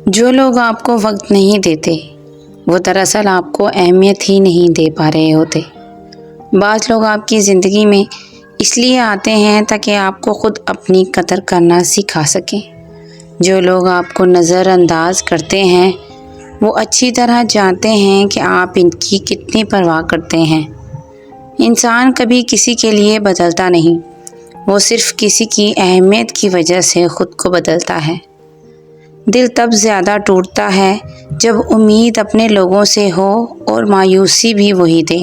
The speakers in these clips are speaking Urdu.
جو لوگ آپ کو وقت نہیں دیتے وہ دراصل آپ کو اہمیت ہی نہیں دے پا رہے ہوتے۔ بعض لوگ آپ کی زندگی میں اس لیے آتے ہیں تاکہ آپ کو خود اپنی قدر کرنا سکھا سکیں۔ جو لوگ آپ کو نظر انداز کرتے ہیں وہ اچھی طرح جانتے ہیں کہ آپ ان کی کتنی پرواہ کرتے ہیں۔ انسان کبھی کسی کے لیے بدلتا نہیں، وہ صرف کسی کی اہمیت کی وجہ سے خود کو بدلتا ہے۔ دل تب زیادہ ٹوٹتا ہے جب امید اپنے لوگوں سے ہو اور مایوسی بھی وہی دے۔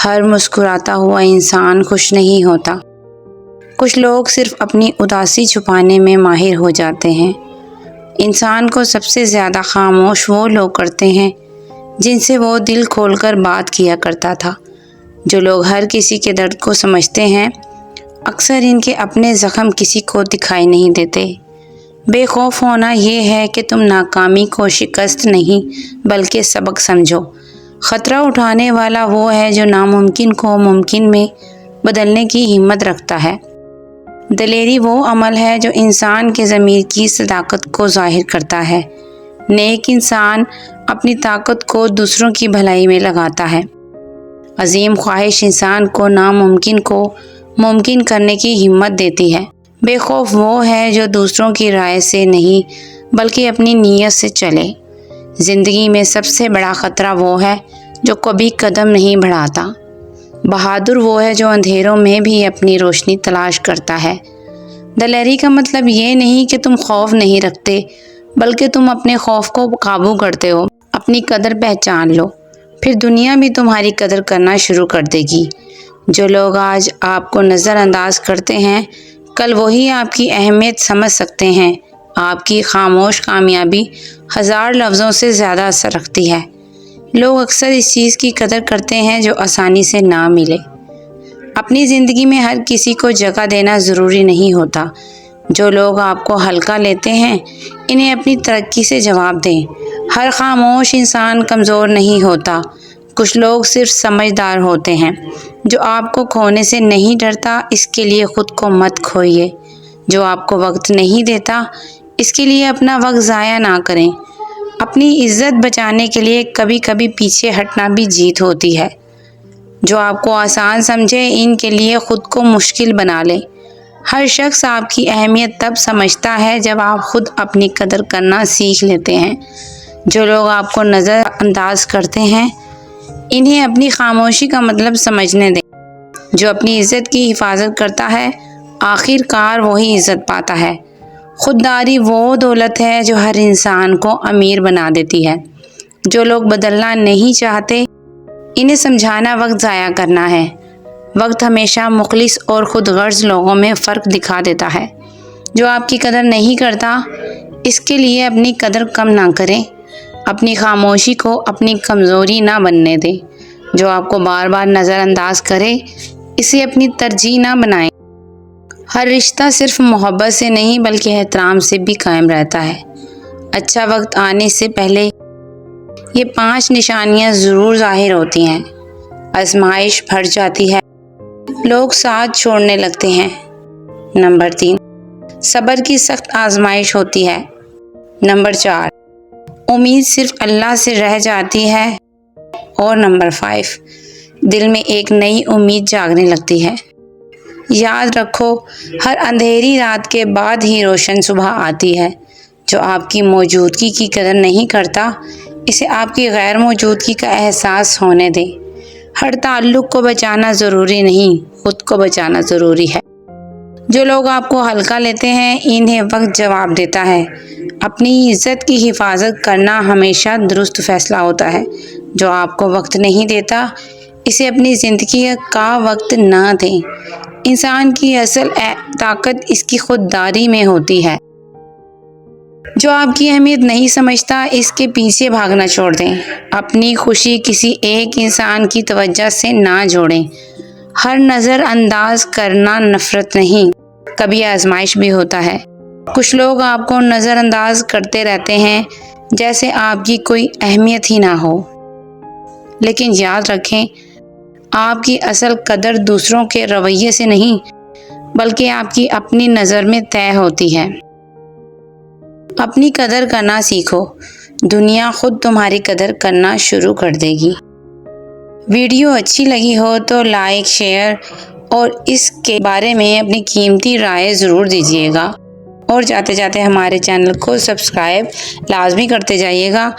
ہر مسکراتا ہوا انسان خوش نہیں ہوتا۔ کچھ لوگ صرف اپنی اداسی چھپانے میں ماہر ہو جاتے ہیں۔ انسان کو سب سے زیادہ خاموش وہ لوگ کرتے ہیں جن سے وہ دل کھول کر بات کیا کرتا تھا۔ جو لوگ ہر کسی کے درد کو سمجھتے ہیں اکثر ان کے اپنے زخم کسی کو دکھائی نہیں دیتے۔ بے خوف ہونا یہ ہے کہ تم ناکامی کو شکست نہیں بلکہ سبق سمجھو۔ خطرہ اٹھانے والا وہ ہے جو ناممکن کو ممکن میں بدلنے کی ہمت رکھتا ہے۔ دلیری وہ عمل ہے جو انسان کے ضمیر کی صداقت کو ظاہر کرتا ہے۔ نیک انسان اپنی طاقت کو دوسروں کی بھلائی میں لگاتا ہے۔ عظیم خواہش انسان کو ناممکن کو ممکن کرنے کی ہمت دیتی ہے۔ بے خوف وہ ہے جو دوسروں کی رائے سے نہیں بلکہ اپنی نیت سے چلے۔ زندگی میں سب سے بڑا خطرہ وہ ہے جو کبھی قدم نہیں بڑھاتا۔ بہادر وہ ہے جو اندھیروں میں بھی اپنی روشنی تلاش کرتا ہے۔ دلیری کا مطلب یہ نہیں کہ تم خوف نہیں رکھتے بلکہ تم اپنے خوف کو قابو کرتے ہو۔ اپنی قدر پہچان لو، پھر دنیا بھی تمہاری قدر کرنا شروع کر دے گی۔ جو لوگ آج آپ کو نظر انداز کرتے ہیں کل وہی آپ کی اہمیت سمجھ سکتے ہیں۔ آپ کی خاموش کامیابی ہزار لفظوں سے زیادہ اثر رکھتی ہے۔ لوگ اکثر اس چیز کی قدر کرتے ہیں جو آسانی سے نہ ملے۔ اپنی زندگی میں ہر کسی کو جگہ دینا ضروری نہیں ہوتا۔ جو لوگ آپ کو ہلکا لیتے ہیں انہیں اپنی ترقی سے جواب دیں۔ ہر خاموش انسان کمزور نہیں ہوتا۔ کچھ لوگ صرف سمجھدار ہوتے ہیں۔ جو آپ کو کھونے سے نہیں ڈرتا اس کے لیے خود کو مت کھوئیے۔ جو آپ کو وقت نہیں دیتا اس کے لیے اپنا وقت ضائع نہ کریں۔ اپنی عزت بچانے کے لیے کبھی کبھی پیچھے ہٹنا بھی جیت ہوتی ہے۔ جو آپ کو آسان سمجھے ان کے لیے خود کو مشکل بنا لیں۔ ہر شخص آپ کی اہمیت تب سمجھتا ہے جب آپ خود اپنی قدر کرنا سیکھ لیتے ہیں۔ جو لوگ آپ کو نظر انداز کرتے ہیں انہیں اپنی خاموشی کا مطلب سمجھنے دیں۔ جو اپنی عزت کی حفاظت کرتا ہے آخر کار وہی عزت پاتا ہے۔ خودداری وہ دولت ہے جو ہر انسان کو امیر بنا دیتی ہے۔ جو لوگ بدلنا نہیں چاہتے انہیں سمجھانا وقت ضائع کرنا ہے۔ وقت ہمیشہ مخلص اور خود غرض لوگوں میں فرق دکھا دیتا ہے۔ جو آپ کی قدر نہیں کرتا اس کے لیے اپنی قدر کم نہ کریں۔ اپنی خاموشی کو اپنی کمزوری نہ بننے دیں۔ جو آپ کو بار بار نظر انداز کرے اسے اپنی ترجیح نہ بنائیں۔ ہر رشتہ صرف محبت سے نہیں بلکہ احترام سے بھی قائم رہتا ہے۔ اچھا وقت آنے سے پہلے یہ 5 نشانیاں ضرور ظاہر ہوتی ہیں۔ آزمائش بڑھ جاتی ہے، لوگ ساتھ چھوڑنے لگتے ہیں۔ نمبر 3، صبر کی سخت آزمائش ہوتی ہے۔ نمبر 4، امید صرف اللہ سے رہ جاتی ہے۔ اور نمبر 5، دل میں ایک نئی امید جاگنے لگتی ہے۔ یاد رکھو ہر اندھیری رات کے بعد ہی روشن صبح آتی ہے۔ جو آپ کی موجودگی کی قدر نہیں کرتا اسے آپ کی غیر موجودگی کا احساس ہونے دیں۔ ہر تعلق کو بچانا ضروری نہیں، خود کو بچانا ضروری ہے۔ جو لوگ آپ کو ہلکا لیتے ہیں انہیں وقت جواب دیتا ہے۔ اپنی عزت کی حفاظت کرنا ہمیشہ درست فیصلہ ہوتا ہے۔ جو آپ کو وقت نہیں دیتا اسے اپنی زندگی کا وقت نہ دیں۔ انسان کی اصل طاقت اس کی خودداری میں ہوتی ہے۔ جو آپ کی اہمیت نہیں سمجھتا اس کے پیچھے بھاگنا چھوڑ دیں۔ اپنی خوشی کسی ایک انسان کی توجہ سے نہ جوڑیں۔ ہر نظر انداز کرنا نفرت نہیں، کبھی آزمائش بھی ہوتا ہے۔ کچھ لوگ آپ کو نظر انداز کرتے رہتے ہیں جیسے آپ کی کوئی اہمیت ہی نہ ہو، لیکن یاد رکھیں آپ کی اصل قدر دوسروں کے رویے سے نہیں بلکہ آپ کی اپنی نظر میں طے ہوتی ہے۔ اپنی قدر کرنا سیکھو، دنیا خود تمہاری قدر کرنا شروع کر دے گی۔ ویڈیو اچھی لگی ہو تو لائک، شیئر اور اس کے بارے میں اپنی قیمتی رائے ضرور دیجیے گا، اور جاتے جاتے ہمارے چینل کو سبسکرائب لازمی کرتے جائیے گا۔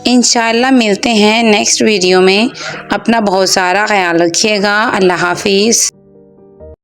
انشاءاللہ ملتے ہیں نیکسٹ ویڈیو میں۔ اپنا بہت سارا خیال رکھیے گا۔ اللہ حافظ۔